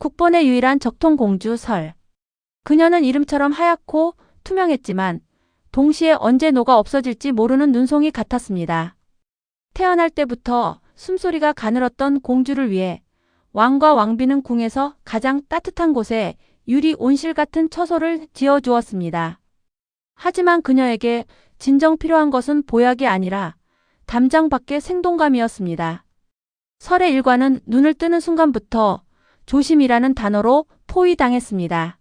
국본의 유일한 적통공주 설. 그녀는 이름처럼 하얗고 투명했지만 동시에 언제 녹아 없어질지 모르는 눈송이 같았습니다. 태어날 때부터 숨소리가 가늘었던 공주를 위해 왕과 왕비는 궁에서 가장 따뜻한 곳에 유리 온실 같은 처소를 지어주었습니다. 하지만 그녀에게 진정 필요한 것은 보약이 아니라 담장 밖의 생동감이었습니다. 설의 일과는 눈을 뜨는 순간부터 조심이라는 단어로 포위당했습니다.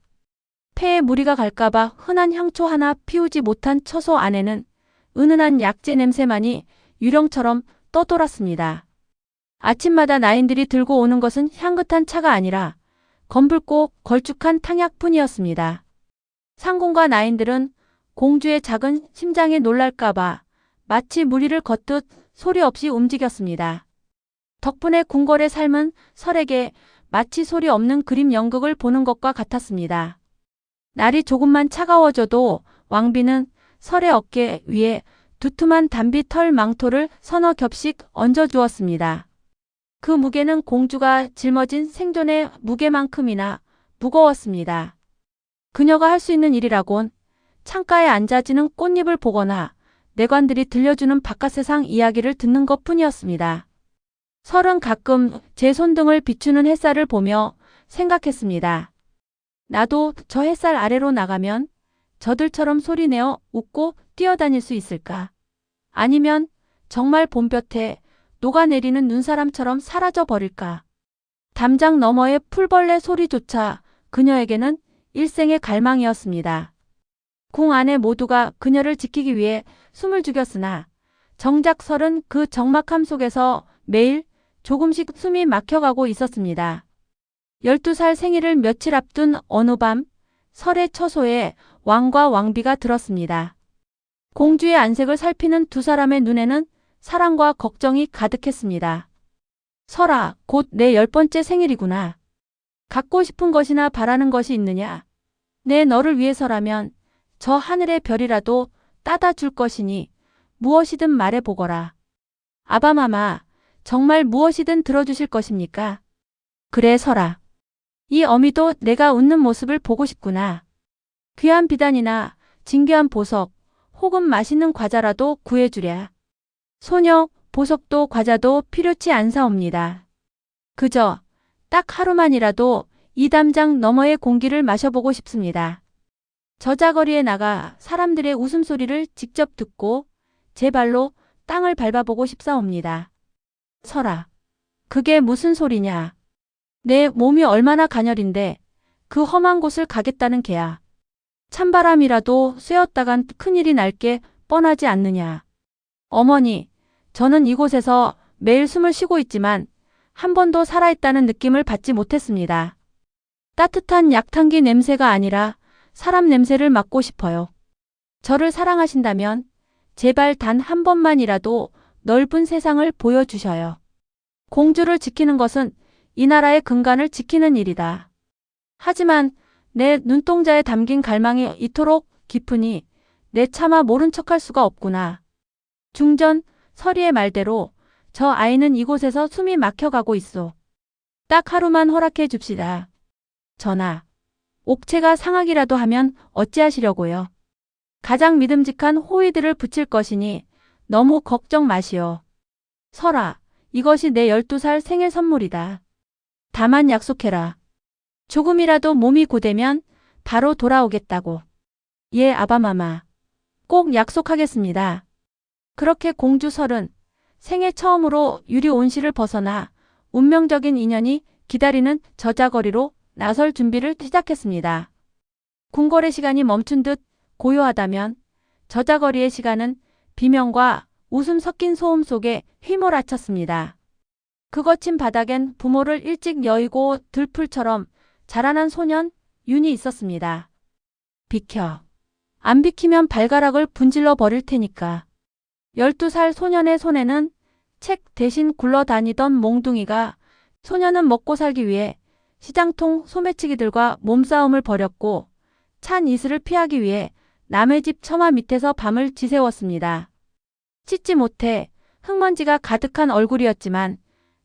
폐에 무리가 갈까봐 흔한 향초 하나 피우지 못한 처소 안에는 은은한 약재 냄새만이 유령처럼 떠돌았습니다. 아침마다 나인들이 들고 오는 것은 향긋한 차가 아니라 검붉고 걸쭉한 탕약뿐이었습니다. 상공과 나인들은 공주의 작은 심장에 놀랄까봐 마치 무리를 걷듯 소리 없이 움직였습니다. 덕분에 궁궐의 삶은 설에게 마치 소리 없는 그림 연극을 보는 것과 같았습니다. 날이 조금만 차가워져도 왕비는 설의 어깨 위에 두툼한 단비 털 망토를 서너 겹씩 얹어주었습니다. 그 무게는 공주가 짊어진 생존의 무게만큼이나 무거웠습니다. 그녀가 할 수 있는 일이라곤 창가에 앉아지는 꽃잎을 보거나 내관들이 들려주는 바깥세상 이야기를 듣는 것뿐이었습니다. 설은 가끔 제 손등을 비추는 햇살을 보며 생각했습니다. 나도 저 햇살 아래로 나가면 저들처럼 소리내어 웃고 뛰어다닐 수 있을까? 아니면 정말 봄볕에 녹아내리는 눈사람처럼 사라져 버릴까? 담장 너머의 풀벌레 소리조차 그녀에게는 일생의 갈망이었습니다. 궁 안에 모두가 그녀를 지키기 위해 숨을 죽였으나 정작 설은 그 적막함 속에서 매일 조금씩 숨이 막혀가고 있었습니다. 12살 생일을 며칠 앞둔 어느 밤 설의 처소에 왕과 왕비가 들었습니다. 공주의 안색을 살피는 두 사람의 눈에는 사랑과 걱정이 가득했습니다. 설아, 곧 내 10번째 생일이구나. 갖고 싶은 것이나 바라는 것이 있느냐? 내 너를 위해서라면 저 하늘의 별이라도 따다 줄 것이니 무엇이든 말해보거라. 아바마마, 정말 무엇이든 들어주실 것입니까? 그래 설아. 이 어미도 내가 웃는 모습을 보고 싶구나. 귀한 비단이나 진귀한 보석 혹은 맛있는 과자라도 구해주랴. 소녀, 보석도 과자도 필요치 않사옵니다. 그저 딱 하루만이라도 이 담장 너머의 공기를 마셔보고 싶습니다. 저자거리에 나가 사람들의 웃음소리를 직접 듣고 제 발로 땅을 밟아보고 싶사옵니다. 설아, 그게 무슨 소리냐? 내 몸이 얼마나 가녀린데 그 험한 곳을 가겠다는 게야. 찬바람이라도 쐬었다간 큰일이 날 게 뻔하지 않느냐. 어머니, 저는 이곳에서 매일 숨을 쉬고 있지만 한 번도 살아있다는 느낌을 받지 못했습니다. 따뜻한 약탕기 냄새가 아니라 사람 냄새를 맡고 싶어요. 저를 사랑하신다면 제발 단 한 번만이라도 넓은 세상을 보여주셔요. 공주를 지키는 것은 이 나라의 근간을 지키는 일이다. 하지만 내 눈동자에 담긴 갈망이 이토록 깊으니 내 차마 모른 척할 수가 없구나. 중전 서리의 말대로 저 아이는 이곳에서 숨이 막혀가고 있소. 딱 하루만 허락해 줍시다. 전하, 옥체가 상하기라도 하면 어찌하시려고요. 가장 믿음직한 호위들을 붙일 것이니 너무 걱정 마시오. 설아, 이것이 내 12살 생일 선물이다. 다만 약속해라. 조금이라도 몸이 고되면 바로 돌아오겠다고. 예, 아바마마. 꼭 약속하겠습니다. 그렇게 공주 설은 생애 처음으로 유리 온실을 벗어나 운명적인 인연이 기다리는 저자거리로 나설 준비를 시작했습니다. 궁궐의 시간이 멈춘 듯 고요하다면 저자거리의 시간은 비명과 웃음 섞인 소음 속에 휘몰아쳤습니다. 그 거친 바닥엔 부모를 일찍 여의고 들풀처럼 자라난 소년 윤이 있었습니다. 비켜. 안 비키면 발가락을 분질러 버릴 테니까. 12살 소년의 손에는 책 대신 굴러다니던 몽둥이가 소년은 먹고 살기 위해 시장통 소매치기들과 몸싸움을 벌였고 찬 이슬을 피하기 위해 남의 집 처마 밑에서 밤을 지새웠습니다. 씻지 못해 흙먼지가 가득한 얼굴이었지만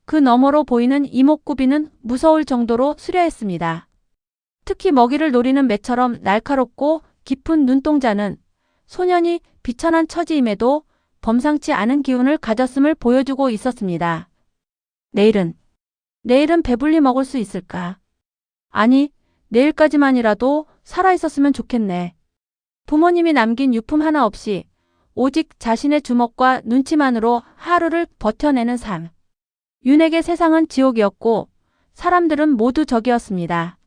그 너머로 보이는 이목구비는 무서울 정도로 수려했습니다. 특히 먹이를 노리는 매처럼 날카롭고 깊은 눈동자는 소년이 비천한 처지임에도 범상치 않은 기운을 가졌음을 보여주고 있었습니다. 내일은 배불리 먹을 수 있을까? 아니, 내일까지만이라도 살아있었으면 좋겠네. 부모님이 남긴 유품 하나 없이 오직 자신의 주먹과 눈치만으로 하루를 버텨내는 삶. 윤에게 세상은 지옥이었고 사람들은 모두 적이었습니다.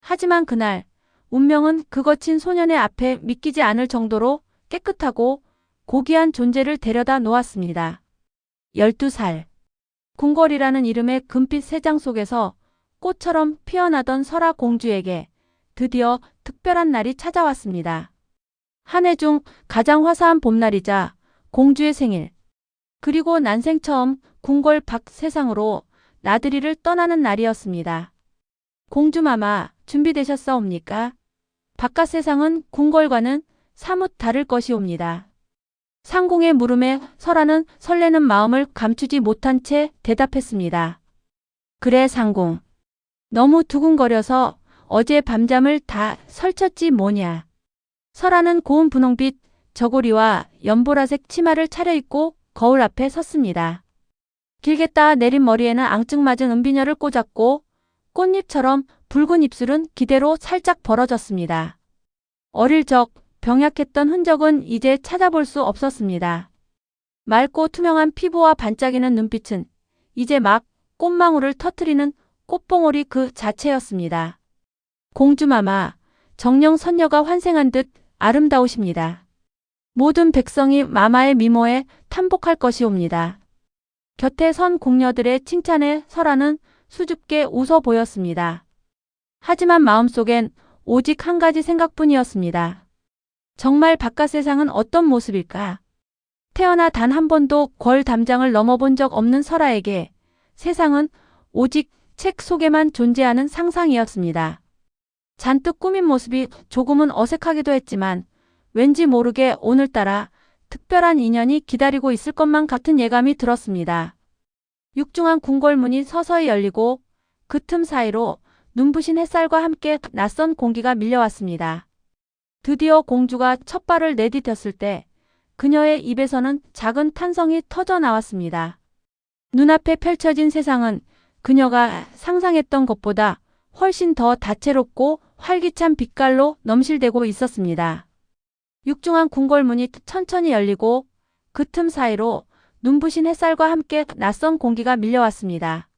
하지만 그날 운명은 그 거친 소년의 앞에 믿기지 않을 정도로 깨끗하고 고귀한 존재를 데려다 놓았습니다. 12살. 궁궐이라는 이름의 금빛 세장 속에서 꽃처럼 피어나던 설아 공주에게 드디어 특별한 날이 찾아왔습니다. 한 해 중 가장 화사한 봄날이자 공주의 생일. 그리고 난생 처음 궁궐 밖 세상으로 나들이를 떠나는 날이었습니다. 공주마마, 준비되셨사옵니까? 바깥 세상은 궁궐과는 사뭇 다를 것이옵니다. 상궁의 물음에 설아는 설레는 마음을 감추지 못한 채 대답했습니다. 그래 상궁. 너무 두근거려서 어제 밤잠을 다 설쳤지 뭐냐. 설아는 고운 분홍빛 저고리와 연보라색 치마를 차려입고 거울 앞에 섰습니다. 길게 따 내린 머리에는 앙증맞은 은비녀를 꽂았고 꽃잎처럼 붉은 입술은 기대로 살짝 벌어졌습니다. 어릴 적 병약했던 흔적은 이제 찾아볼 수 없었습니다. 맑고 투명한 피부와 반짝이는 눈빛은 이제 막 꽃망울을 터뜨리는 꽃봉오리 그 자체였습니다. 공주마마, 정령 선녀가 환생한 듯 아름다우십니다. 모든 백성이 마마의 미모에 탐복할 것이옵니다. 곁에 선 공녀들의 칭찬에 설아는 수줍게 웃어 보였습니다. 하지만 마음속엔 오직 한 가지 생각뿐이었습니다. 정말 바깥 세상은 어떤 모습일까? 태어나 단 한 번도 궐 담장을 넘어본 적 없는 설아에게 세상은 오직 책 속에만 존재하는 상상이었습니다. 잔뜩 꾸민 모습이 조금은 어색하기도 했지만 왠지 모르게 오늘따라 특별한 인연이 기다리고 있을 것만 같은 예감이 들었습니다. 육중한 궁궐문이 서서히 열리고 그 틈 사이로 눈부신 햇살과 함께 낯선 공기가 밀려왔습니다. 드디어 공주가 첫 발을 내디뎠을 때 그녀의 입에서는 작은 탄성이 터져 나왔습니다. 눈앞에 펼쳐진 세상은 그녀가 상상했던 것보다 훨씬 더 다채롭고 활기찬 빛깔로 넘실대고 있었습니다. 육중한 궁궐문이 천천히 열리고 그 틈 사이로 눈부신 햇살과 함께 낯선 공기가 밀려왔습니다.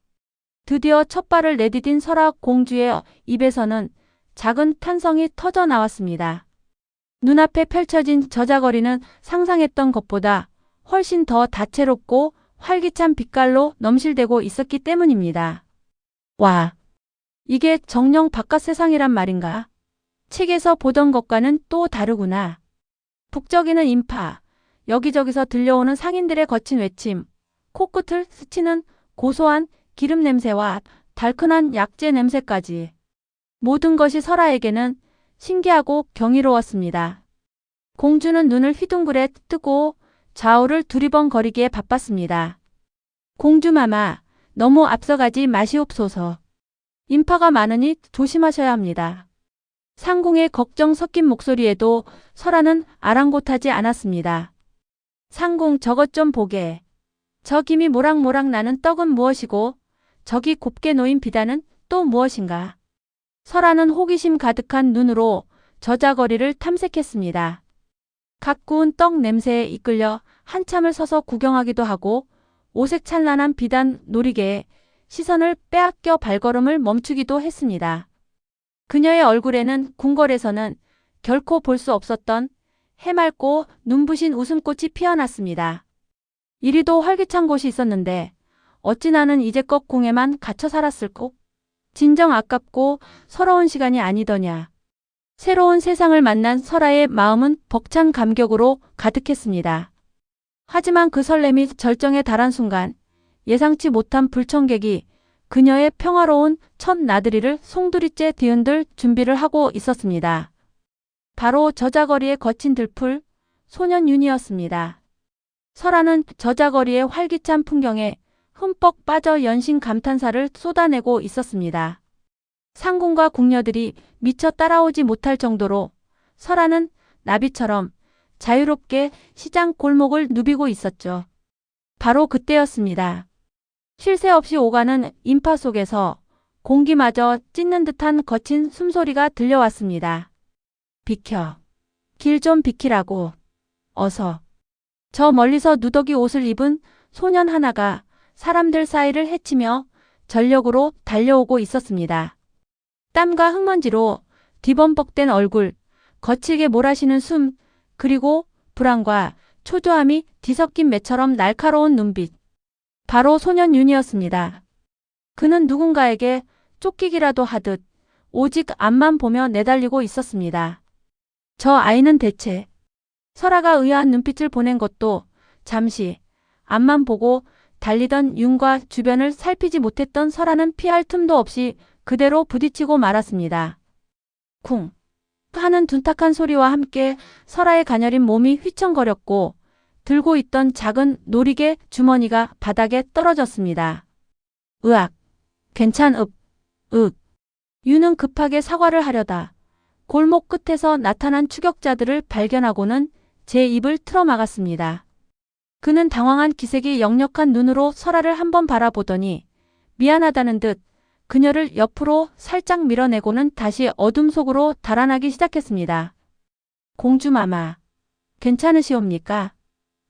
드디어 첫 발을 내디딘 설아 공주의 입에서는 작은 탄성이 터져 나왔습니다. 눈앞에 펼쳐진 저자거리는 상상했던 것보다 훨씬 더 다채롭고 활기찬 빛깔로 넘실대고 있었기 때문입니다. 와, 이게 정녕 바깥 세상이란 말인가? 책에서 보던 것과는 또 다르구나. 북적이는 인파, 여기저기서 들려오는 상인들의 거친 외침, 코끝을 스치는 고소한 기름 냄새와 달큰한 약재 냄새까지. 모든 것이 설아에게는 신기하고 경이로웠습니다. 공주는 눈을 휘둥그레 뜨고 좌우를 두리번거리기에 바빴습니다. 공주마마, 너무 앞서가지 마시옵소서. 인파가 많으니 조심하셔야 합니다. 상궁의 걱정 섞인 목소리에도 설아는 아랑곳하지 않았습니다. 상궁, 저것 좀 보게. 저 김이 모락모락 나는 떡은 무엇이고 저기 곱게 놓인 비단은 또 무엇인가. 설아는 호기심 가득한 눈으로 저자거리를 탐색했습니다. 갓 구운 떡 냄새에 이끌려 한참을 서서 구경하기도 하고 오색찬란한 비단 놀이개에 시선을 빼앗겨 발걸음을 멈추기도 했습니다. 그녀의 얼굴에는 궁궐에서는 결코 볼 수 없었던 해맑고 눈부신 웃음꽃이 피어났습니다. 이리도 활기찬 곳이 있었는데 어찌 나는 이제껏 궁에만 갇혀 살았을꼬? 진정 아깝고 서러운 시간이 아니더냐. 새로운 세상을 만난 설아의 마음은 벅찬 감격으로 가득했습니다. 하지만 그 설렘이 절정에 달한 순간 예상치 못한 불청객이 그녀의 평화로운 첫 나들이를 송두리째 뒤흔들 준비를 하고 있었습니다. 바로 저자거리의 거친 들풀, 소년 윤이었습니다. 설아는 저자거리의 활기찬 풍경에 흠뻑 빠져 연신 감탄사를 쏟아내고 있었습니다. 상궁과 궁녀들이 미처 따라오지 못할 정도로 설아는 나비처럼 자유롭게 시장 골목을 누비고 있었죠. 바로 그때였습니다. 쉴 새 없이 오가는 인파 속에서 공기마저 찢는 듯한 거친 숨소리가 들려왔습니다. 비켜. 길 좀 비키라고. 어서. 저 멀리서 누더기 옷을 입은 소년 하나가 사람들 사이를 헤치며 전력으로 달려오고 있었습니다. 땀과 흙먼지로 뒤범벅된 얼굴, 거칠게 몰아쉬는 숨, 그리고 불안과 초조함이 뒤섞인 매처럼 날카로운 눈빛. 바로 소년 윤이었습니다. 그는 누군가에게 쫓기기라도 하듯 오직 앞만 보며 내달리고 있었습니다. 저 아이는 대체 설아가 의아한 눈빛을 보낸 것도 잠시 앞만 보고 달리던 윤과 주변을 살피지 못했던 설아는 피할 틈도 없이 그대로 부딪히고 말았습니다. 쿵 하는 둔탁한 소리와 함께 설아의 가녀린 몸이 휘청거렸고 들고 있던 작은 놀이개 주머니가 바닥에 떨어졌습니다. 으악. 괜찮읍. 윽. 윤은 급하게 사과를 하려다 골목 끝에서 나타난 추격자들을 발견하고는 제 입을 틀어막았습니다. 그는 당황한 기색이 역력한 눈으로 설아를 한번 바라보더니 미안하다는 듯 그녀를 옆으로 살짝 밀어내고는 다시 어둠 속으로 달아나기 시작했습니다. 공주마마, 괜찮으시옵니까?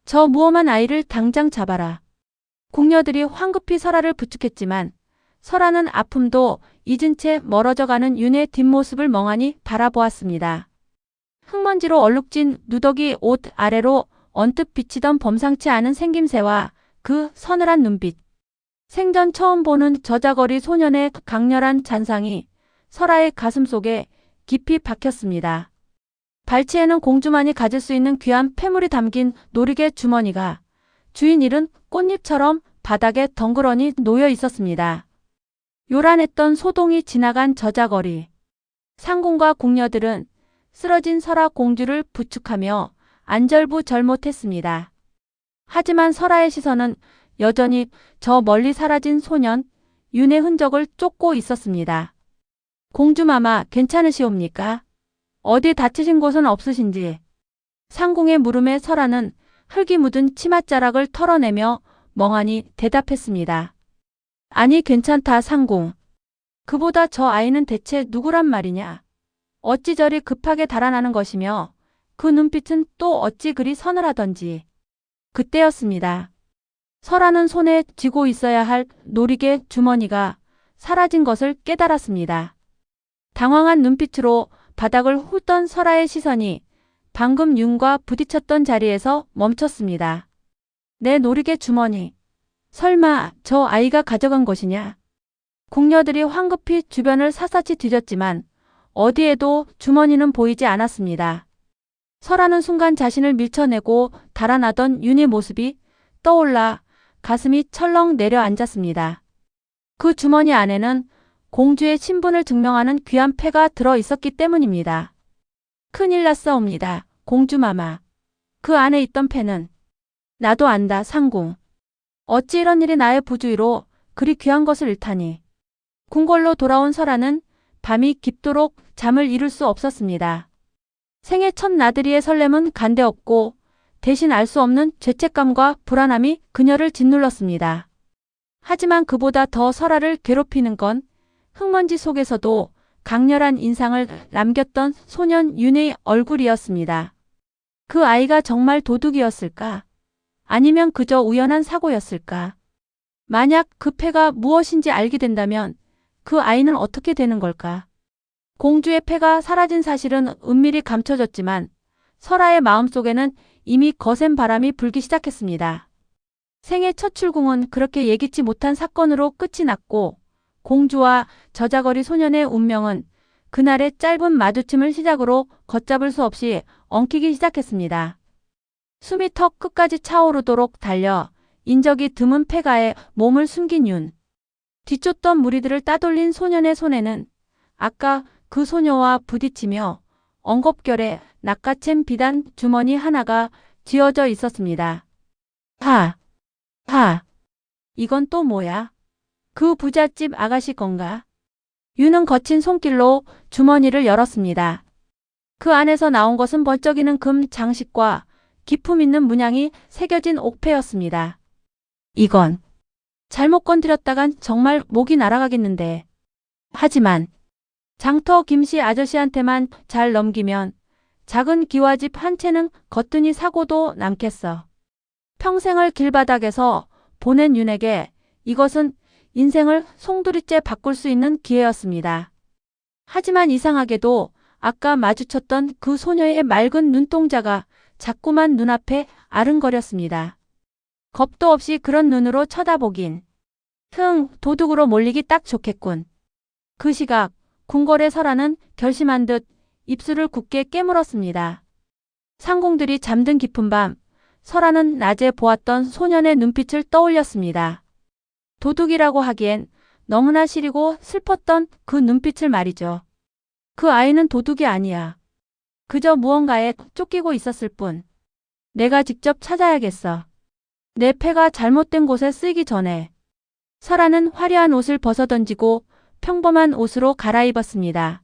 저 무엄한 아이를 당장 잡아라. 궁녀들이 황급히 설아를 부축했지만 설아는 아픔도 잊은 채 멀어져가는 윤의 뒷모습을 멍하니 바라보았습니다. 흙먼지로 얼룩진 누더기 옷 아래로 언뜻 비치던 범상치 않은 생김새와 그 서늘한 눈빛. 생전 처음 보는 저자거리 소년의 강렬한 잔상이 설아의 가슴 속에 깊이 박혔습니다. 발치에는 공주만이 가질 수 있는 귀한 폐물이 담긴 놀이개 주머니가 주인 잃은 꽃잎처럼 바닥에 덩그러니 놓여 있었습니다. 요란했던 소동이 지나간 저자거리. 상궁과 궁녀들은 쓰러진 설아 공주를 부축하며 안절부절못했습니다. 하지만 설아의 시선은 여전히 저 멀리 사라진 소년 윤의 흔적을 쫓고 있었습니다. 공주마마 괜찮으시옵니까? 어디 다치신 곳은 없으신지. 상궁의 물음에 설아는 흙이 묻은 치맛자락을 털어내며 멍하니 대답했습니다. 아니 괜찮다 상궁. 그보다 저 아이는 대체 누구란 말이냐. 어찌 저리 급하게 달아나는 것이며 그 눈빛은 또 어찌 그리 서늘하던지. 그때였습니다. 설아는 손에 쥐고 있어야 할 놀이개 주머니가 사라진 것을 깨달았습니다. 당황한 눈빛으로 바닥을 훑던 설아의 시선이 방금 윤과 부딪혔던 자리에서 멈췄습니다. 내 놀이개 주머니. 설마 저 아이가 가져간 것이냐? 궁녀들이 황급히 주변을 샅샅이 뒤졌지만 어디에도 주머니는 보이지 않았습니다. 설아는 순간 자신을 밀쳐내고 달아나던 윤의 모습이 떠올라 가슴이 철렁 내려앉았습니다. 그 주머니 안에는 공주의 신분을 증명하는 귀한 패가 들어 있었기 때문입니다. 큰일 났사옵니다. 공주마마. 그 안에 있던 패는 나도 안다 상궁. 어찌 이런 일이 나의 부주의로 그리 귀한 것을 잃다니. 궁궐로 돌아온 설아는 밤이 깊도록 잠을 이룰 수 없었습니다. 생애 첫 나들이의 설렘은 간데없고 대신 알 수 없는 죄책감과 불안함이 그녀를 짓눌렀습니다. 하지만 그보다 더 설아를 괴롭히는 건 흙먼지 속에서도 강렬한 인상을 남겼던 소년 윤의 얼굴이었습니다. 그 아이가 정말 도둑이었을까? 아니면 그저 우연한 사고였을까? 만약 그 패가 무엇인지 알게 된다면 그 아이는 어떻게 되는 걸까? 공주의 패가 사라진 사실은 은밀히 감춰졌지만 설아의 마음속에는 이미 거센 바람이 불기 시작했습니다. 생애 첫 출궁은 그렇게 예기치 못한 사건으로 끝이 났고 공주와 저자거리 소년의 운명은 그날의 짧은 마주침을 시작으로 걷잡을 수 없이 엉키기 시작했습니다. 숨이 턱 끝까지 차오르도록 달려 인적이 드문 폐가에 몸을 숨긴 윤. 뒤쫓던 무리들을 따돌린 소년의 손에는 아까 그 소녀와 부딪히며 엉겁결에 낚아챈 비단 주머니 하나가 쥐어져 있었습니다. 하! 이건 또 뭐야? 그 부잣집 아가씨 건가? 윤은 거친 손길로 주머니를 열었습니다. 그 안에서 나온 것은 번쩍이는 금 장식과 기품 있는 문양이 새겨진 옥패였습니다. 이건 잘못 건드렸다간 정말 목이 날아가겠는데. 하지만 장터 김씨 아저씨한테만 잘 넘기면 작은 기와집 한 채는 거뜬히 사고도 남겠어. 평생을 길바닥에서 보낸 윤에게 이것은 인생을 송두리째 바꿀 수 있는 기회였습니다. 하지만 이상하게도 아까 마주쳤던 그 소녀의 맑은 눈동자가 자꾸만 눈앞에 아른거렸습니다. 겁도 없이 그런 눈으로 쳐다보긴. 도둑으로 몰리기 딱 좋겠군. 그 시각 궁궐의 설아는 결심한 듯 입술을 굳게 깨물었습니다. 상공들이 잠든 깊은 밤, 설아는 낮에 보았던 소년의 눈빛을 떠올렸습니다. 도둑이라고 하기엔 너무나 시리고 슬펐던 그 눈빛을 말이죠. 그 아이는 도둑이 아니야. 그저 무언가에 쫓기고 있었을 뿐. 내가 직접 찾아야겠어. 내 패가 잘못된 곳에 쓰이기 전에. 설아는 화려한 옷을 벗어던지고 평범한 옷으로 갈아입었습니다.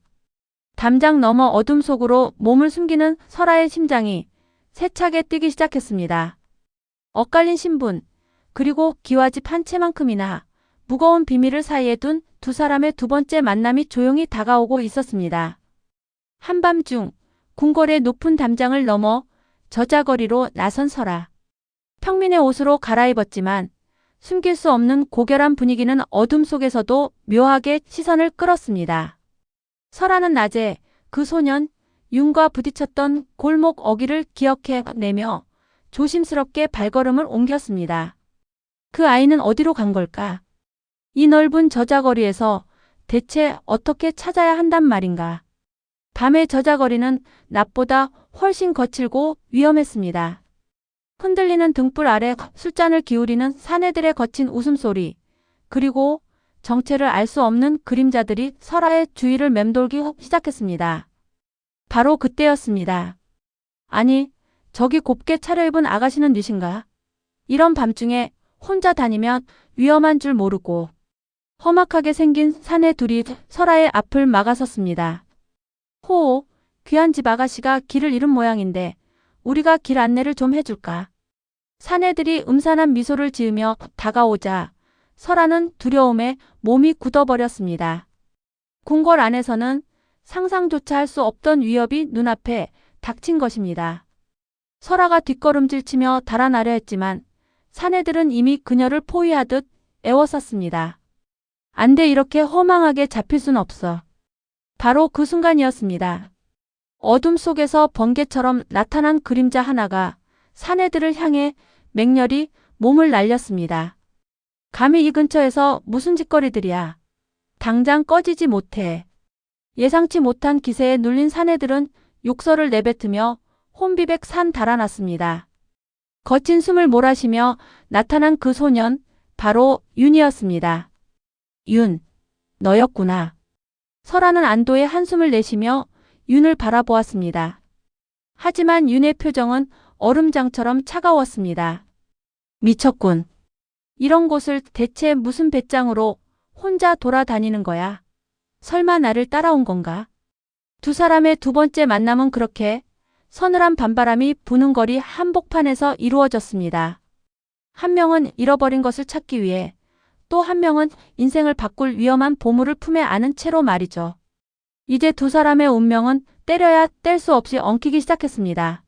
담장 너머 어둠 속으로 몸을 숨기는 설아의 심장이 세차게 뛰기 시작했습니다. 엇갈린 신분, 그리고 기와집 한 채만큼이나 무거운 비밀을 사이에 둔 두 사람의 두 번째 만남이 조용히 다가오고 있었습니다. 한밤중 궁궐의 높은 담장을 넘어 저자거리로 나선 설아. 평민의 옷으로 갈아입었지만 숨길 수 없는 고결한 분위기는 어둠 속에서도 묘하게 시선을 끌었습니다. 설아는 낮에 그 소년 윤과 부딪혔던 골목 어귀를 기억해내며 조심스럽게 발걸음을 옮겼습니다. 그 아이는 어디로 간 걸까? 이 넓은 저자거리에서 대체 어떻게 찾아야 한단 말인가? 밤의 저자거리는 낮보다 훨씬 거칠고 위험했습니다. 흔들리는 등불 아래 술잔을 기울이는 사내들의 거친 웃음소리, 그리고 정체를 알 수 없는 그림자들이 설아의 주위를 맴돌기 시작했습니다. 바로 그때였습니다. 아니, 저기 곱게 차려입은 아가씨는 누신가? 이런 밤중에 혼자 다니면 위험한 줄 모르고 험악하게 생긴 사내 둘이 설아의 앞을 막아섰습니다. 호호, 귀한 집 아가씨가 길을 잃은 모양인데 우리가 길 안내를 좀 해줄까? 사내들이 음산한 미소를 지으며 다가오자 설아는 두려움에 몸이 굳어버렸습니다. 궁궐 안에서는 상상조차 할 수 없던 위협이 눈앞에 닥친 것입니다. 설아가 뒷걸음질치며 달아나려 했지만 사내들은 이미 그녀를 포위하듯 애워쌌습니다. 안 돼, 이렇게 허망하게 잡힐 순 없어. 바로 그 순간이었습니다. 어둠 속에서 번개처럼 나타난 그림자 하나가 사내들을 향해 맹렬히 몸을 날렸습니다. 감히 이 근처에서 무슨 짓거리들이야. 당장 꺼지지 못해. 예상치 못한 기세에 눌린 사내들은 욕설을 내뱉으며 혼비백 산 달아났습니다. 거친 숨을 몰아쉬며 나타난 그 소년, 바로 윤이었습니다. 윤, 너였구나. 설아는 안도의 한숨을 내쉬며 윤을 바라보았습니다. 하지만 윤의 표정은 얼음장처럼 차가웠습니다. 미쳤군. 이런 곳을 대체 무슨 배짱으로 혼자 돌아다니는 거야? 설마 나를 따라온 건가? 두 사람의 두 번째 만남은 그렇게 서늘한 밤바람이 부는 거리 한복판에서 이루어졌습니다. 한 명은 잃어버린 것을 찾기 위해, 또 한 명은 인생을 바꿀 위험한 보물을 품에 안은 채로 말이죠. 이제 두 사람의 운명은 때려야 뗄 수 없이 엉키기 시작했습니다.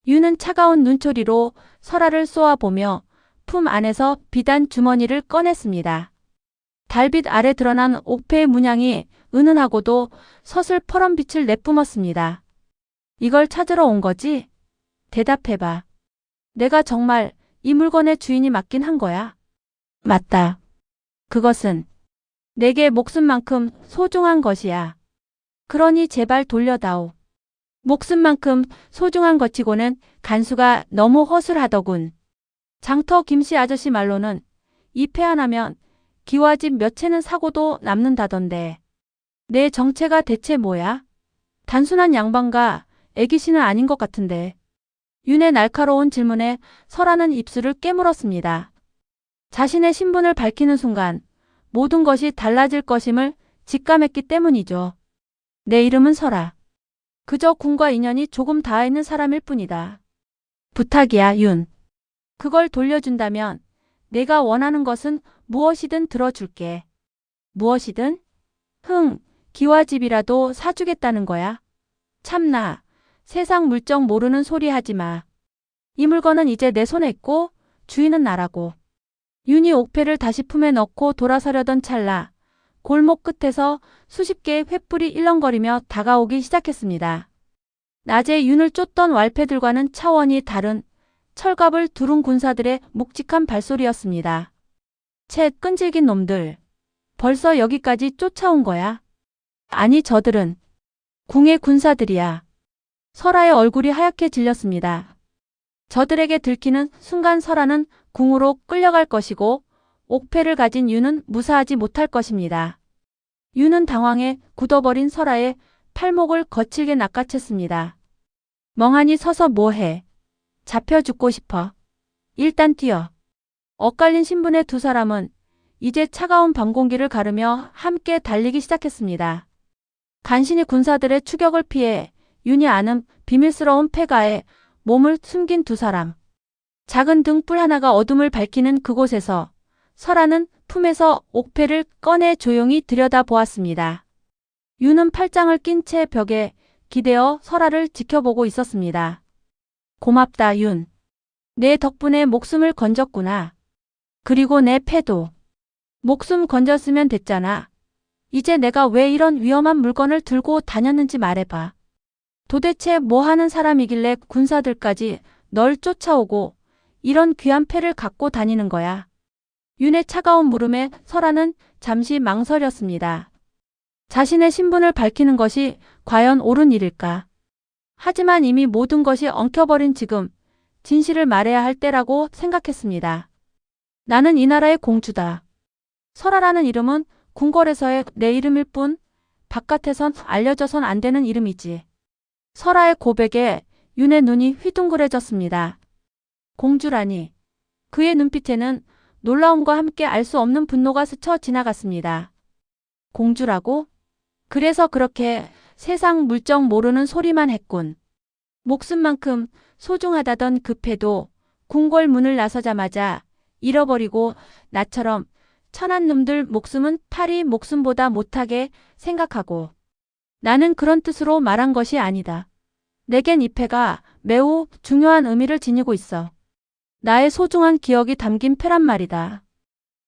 윤은 차가운 눈초리로 설아를 쏘아보며 품 안에서 비단 주머니를 꺼냈습니다. 달빛 아래 드러난 옥패의 문양이 은은하고도 서슬퍼런 빛을 내뿜었습니다. 이걸 찾으러 온 거지? 대답해봐. 내가 정말 이 물건의 주인이 맞긴 한 거야. 맞다. 그것은 내게 목숨만큼 소중한 것이야. 그러니 제발 돌려다오. 목숨만큼 소중한 것이고는 간수가 너무 허술하더군. 장터 김씨 아저씨 말로는 이 패 하나면 기와집 몇 채는 사고도 남는다던데. 내 정체가 대체 뭐야? 단순한 양반가 애기씨는 아닌 것 같은데. 윤의 날카로운 질문에 설아는 입술을 깨물었습니다. 자신의 신분을 밝히는 순간 모든 것이 달라질 것임을 직감했기 때문이죠. 내 이름은 설아. 그저 군과 인연이 조금 닿아 있는 사람일 뿐이다. 부탁이야, 윤. 그걸 돌려준다면 내가 원하는 것은 무엇이든 들어줄게. 무엇이든? 기와집이라도 사주겠다는 거야. 참나, 세상 물정 모르는 소리 하지 마. 이 물건은 이제 내 손에 있고 주인은 나라고. 윤이 옥패를 다시 품에 넣고 돌아서려던 찰나 골목 끝에서 수십 개의 횃불이 일렁거리며 다가오기 시작했습니다. 낮에 윤을 쫓던 wal패들과는 차원이 다른 철갑을 두른 군사들의 묵직한 발소리였습니다. 채 끈질긴 놈들. 벌써 여기까지 쫓아온 거야? 아니, 저들은 궁의 군사들이야. 설아의 얼굴이 하얗게 질렸습니다. 저들에게 들키는 순간 설아는 궁으로 끌려갈 것이고 옥패를 가진 윤은 무사하지 못할 것입니다. 윤은 당황해 굳어버린 설아의 팔목을 거칠게 낚아챘습니다. 멍하니 서서 뭐해? 잡혀 죽고 싶어. 일단 뛰어. 엇갈린 신분의 두 사람은 이제 차가운 밤 공기를 가르며 함께 달리기 시작했습니다. 간신히 군사들의 추격을 피해 윤이 아는 비밀스러운 폐가에 몸을 숨긴 두 사람. 작은 등불 하나가 어둠을 밝히는 그곳에서 설아는 품에서 옥패를 꺼내 조용히 들여다보았습니다. 윤은 팔짱을 낀 채 벽에 기대어 설아를 지켜보고 있었습니다. 고맙다, 윤. 내 덕분에 목숨을 건졌구나. 그리고 내 패도. 목숨 건졌으면 됐잖아. 이제 내가 왜 이런 위험한 물건을 들고 다녔는지 말해봐. 도대체 뭐 하는 사람이길래 군사들까지 널 쫓아오고 이런 귀한 패를 갖고 다니는 거야. 윤의 차가운 물음에 설아는 잠시 망설였습니다. 자신의 신분을 밝히는 것이 과연 옳은 일일까? 하지만 이미 모든 것이 엉켜버린 지금 진실을 말해야 할 때라고 생각했습니다. 나는 이 나라의 공주다. 설아라는 이름은 궁궐에서의 내 이름일 뿐 바깥에선 알려져선 안 되는 이름이지. 설아의 고백에 윤의 눈이 휘둥그레졌습니다. 공주라니. 그의 눈빛에는 놀라움과 함께 알 수 없는 분노가 스쳐 지나갔습니다. 공주라고? 그래서 그렇게 세상 물정 모르는 소리만 했군. 목숨만큼 소중하다던 그 패도 궁궐 문을 나서자마자 잃어버리고 나처럼 천한 놈들 목숨은 파리 목숨보다 못하게 생각하고. 나는 그런 뜻으로 말한 것이 아니다. 내겐 이 패가 매우 중요한 의미를 지니고 있어. 나의 소중한 기억이 담긴 패란 말이다.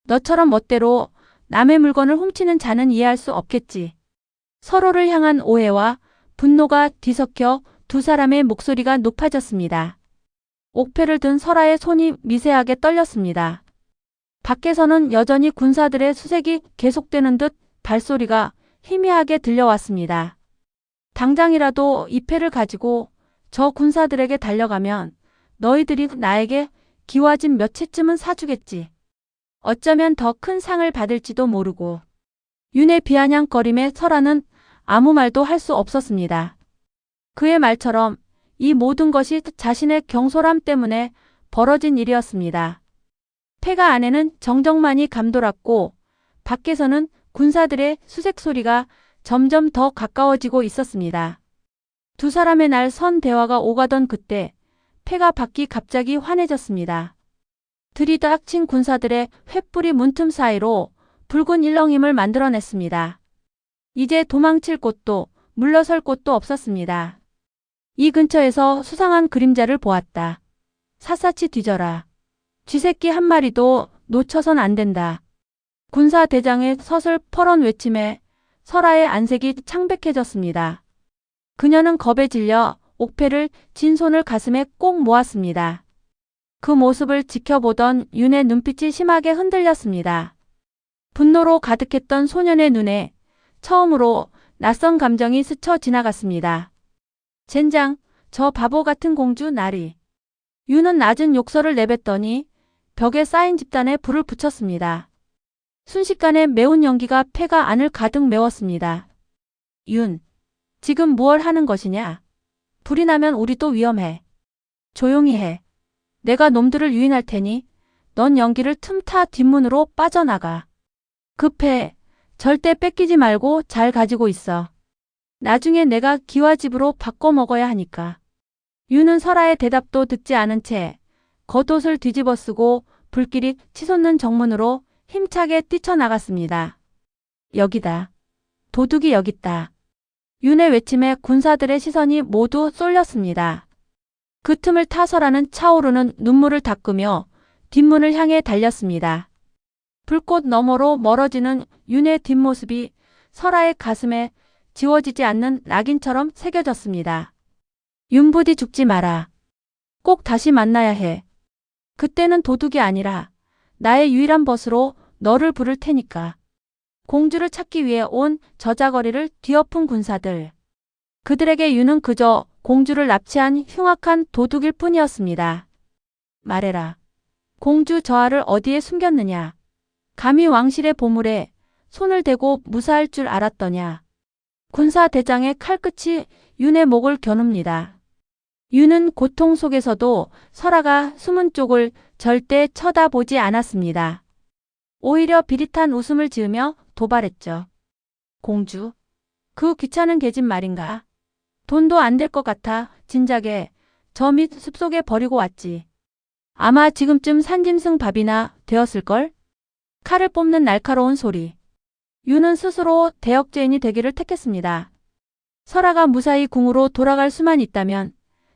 너처럼 멋대로 남의 물건을 훔치는 자는 이해할 수 없겠지. 서로를 향한 오해와 분노가 뒤섞여 두 사람의 목소리가 높아졌습니다. 옥패를 든 설아의 손이 미세하게 떨렸습니다. 밖에서는 여전히 군사들의 수색이 계속되는 듯 발소리가 희미하게 들려왔습니다. 당장이라도 이 패를 가지고 저 군사들에게 달려가면 너희들이 나에게 기와집 몇 채쯤은 사주겠지. 어쩌면 더 큰 상을 받을지도 모르고. 윤의 비아냥거림에 설아는 아무 말도 할 수 없었습니다. 그의 말처럼 이 모든 것이 자신의 경솔함 때문에 벌어진 일이었습니다. 폐가 안에는 정적만이 감돌았고 밖에서는 군사들의 수색 소리가 점점 더 가까워지고 있었습니다. 두 사람의 날 선 대화가 오가던 그때 폐가 밖이 갑자기 환해졌습니다. 들이닥친 군사들의 횃불이 문틈 사이로 붉은 일렁임을 만들어냈습니다. 이제 도망칠 곳도 물러설 곳도 없었습니다. 이 근처에서 수상한 그림자를 보았다. 샅샅이 뒤져라. 쥐새끼 한 마리도 놓쳐선 안 된다. 군사 대장의 서슬퍼런 외침에 설아의 안색이 창백해졌습니다. 그녀는 겁에 질려 옥패를 진 손을 가슴에 꼭 모았습니다. 그 모습을 지켜보던 윤의 눈빛이 심하게 흔들렸습니다. 분노로 가득했던 소년의 눈에 처음으로 낯선 감정이 스쳐 지나갔습니다. 젠장, 저 바보 같은 공주 나리. 윤은 낮은 욕설을 내뱉더니 벽에 쌓인 집단에 불을 붙였습니다. 순식간에 매운 연기가 폐가 안을 가득 메웠습니다. 윤, 지금 무얼 하는 것이냐? 불이 나면 우리도 위험해. 조용히 해. 내가 놈들을 유인할 테니 넌 연기를 틈타 뒷문으로 빠져나가. 급해. 절대 뺏기지 말고 잘 가지고 있어. 나중에 내가 기와집으로 바꿔 먹어야 하니까. 유는 설아의 대답도 듣지 않은 채 겉옷을 뒤집어 쓰고 불길이 치솟는 정문으로 힘차게 뛰쳐나갔습니다. 여기다. 도둑이 여깄다. 윤의 외침에 군사들의 시선이 모두 쏠렸습니다. 그 틈을 타 설아는 차오르는 눈물을 닦으며 뒷문을 향해 달렸습니다. 불꽃 너머로 멀어지는 윤의 뒷모습이 설아의 가슴에 지워지지 않는 낙인처럼 새겨졌습니다. 윤 부디 죽지 마라. 꼭 다시 만나야 해. 그때는 도둑이 아니라 나의 유일한 벗으로 너를 부를 테니까. 공주를 찾기 위해 온 저자거리를 뒤엎은 군사들. 그들에게 윤은 그저 공주를 납치한 흉악한 도둑일 뿐이었습니다. 말해라. 공주 저하를 어디에 숨겼느냐. 감히 왕실의 보물에 손을 대고 무사할 줄 알았더냐. 군사 대장의 칼끝이 윤의 목을 겨눕니다. 윤은 고통 속에서도 설아가 숨은 쪽을 절대 쳐다보지 않았습니다. 오히려 비릿한 웃음을 지으며 도발했죠. 공주, 그 귀찮은 계집 말인가. 돈도 안 될 것 같아 진작에 저 밑 숲속에 버리고 왔지. 아마 지금쯤 산짐승 밥이나 되었을걸? 칼을 뽑는 날카로운 소리. 윤은 스스로 대역죄인이 되기를 택했습니다. 설아가 무사히 궁으로 돌아갈 수만 있다면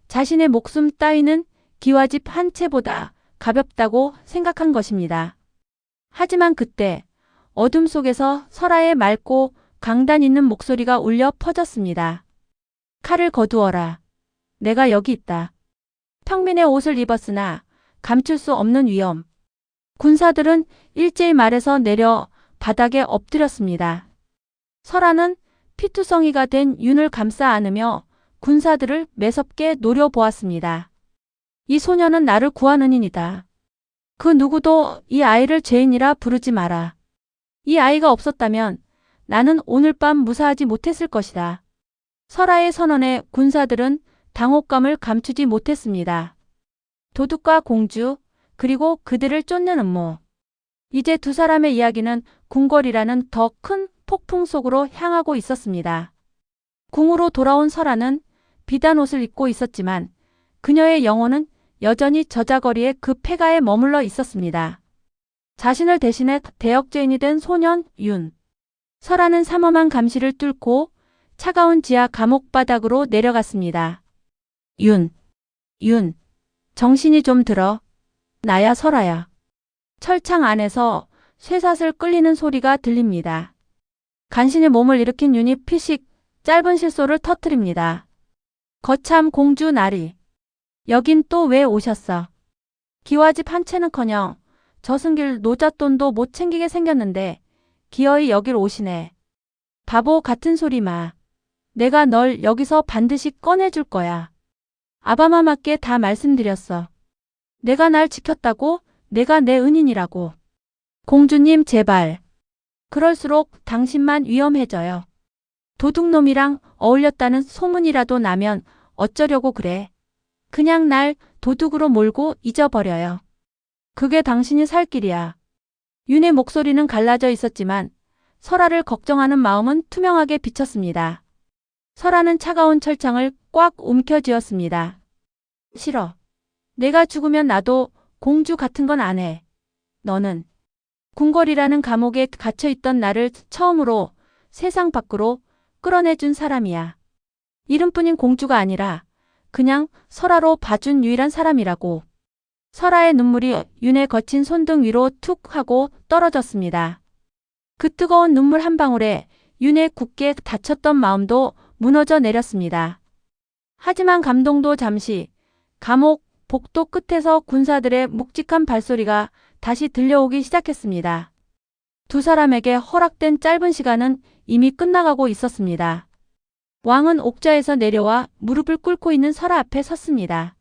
자신의 목숨 따위는 기와집 한 채보다 가볍다고 생각한 것입니다. 하지만 그때 어둠 속에서 설아의 맑고 강단 있는 목소리가 울려 퍼졌습니다. 칼을 거두어라. 내가 여기 있다. 평민의 옷을 입었으나 감출 수 없는 위험. 군사들은 일제히 말에서 내려 바닥에 엎드렸습니다. 설아는 피투성이가 된 윤을 감싸 안으며 군사들을 매섭게 노려보았습니다. 이 소녀는 나를 구한 은인이다. 그 누구도 이 아이를 죄인이라 부르지 마라. 이 아이가 없었다면 나는 오늘 밤 무사하지 못했을 것이다. 설아의 선언에 군사들은 당혹감을 감추지 못했습니다. 도둑과 공주, 그리고 그들을 쫓는 음모. 이제 두 사람의 이야기는 궁궐이라는 더 큰 폭풍 속으로 향하고 있었습니다. 궁으로 돌아온 설아는 비단 옷을 입고 있었지만 그녀의 영혼은 여전히 저자거리의 그 폐가에 머물러 있었습니다. 자신을 대신해 대역죄인이 된 소년 윤. 설아는 삼엄한 감시를 뚫고 차가운 지하 감옥 바닥으로 내려갔습니다. 윤. 정신이 좀 들어. 나야 설아야. 철창 안에서 쇠사슬 끌리는 소리가 들립니다. 간신히 몸을 일으킨 윤이 피식 짧은 실소를 터뜨립니다. 거참 공주 나리. 여긴 또 왜 오셨어? 기와집 한 채는커녕 저승길 노잣돈도 못 챙기게 생겼는데 기어이 여길 오시네. 바보 같은 소리 마. 내가 널 여기서 반드시 꺼내줄 거야. 아바마마께 다 말씀드렸어. 내가 날 지켰다고, 내가 내 은인이라고. 공주님 제발. 그럴수록 당신만 위험해져요. 도둑놈이랑 어울렸다는 소문이라도 나면 어쩌려고 그래. 그냥 날 도둑으로 몰고 잊어버려요. 그게 당신이 살 길이야. 윤의 목소리는 갈라져 있었지만 설아를 걱정하는 마음은 투명하게 비쳤습니다. 설아는 차가운 철창을 꽉 움켜쥐었습니다. 싫어. 내가 죽으면 나도 공주 같은 건 안 해. 너는 궁궐이라는 감옥에 갇혀있던 나를 처음으로 세상 밖으로 끌어내준 사람이야. 이름뿐인 공주가 아니라 그냥 설아로 봐준 유일한 사람이라고. 설아의 눈물이 윤의 거친 손등 위로 툭 하고 떨어졌습니다. 그 뜨거운 눈물 한 방울에 윤의 굳게 닫혔던 마음도 무너져 내렸습니다. 하지만 감동도 잠시. 감옥 복도 끝에서 군사들의 묵직한 발소리가 다시 들려오기 시작했습니다. 두 사람에게 허락된 짧은 시간은 이미 끝나가고 있었습니다. 왕은 옥좌에서 내려와 무릎을 꿇고 있는 설아 앞에 섰습니다.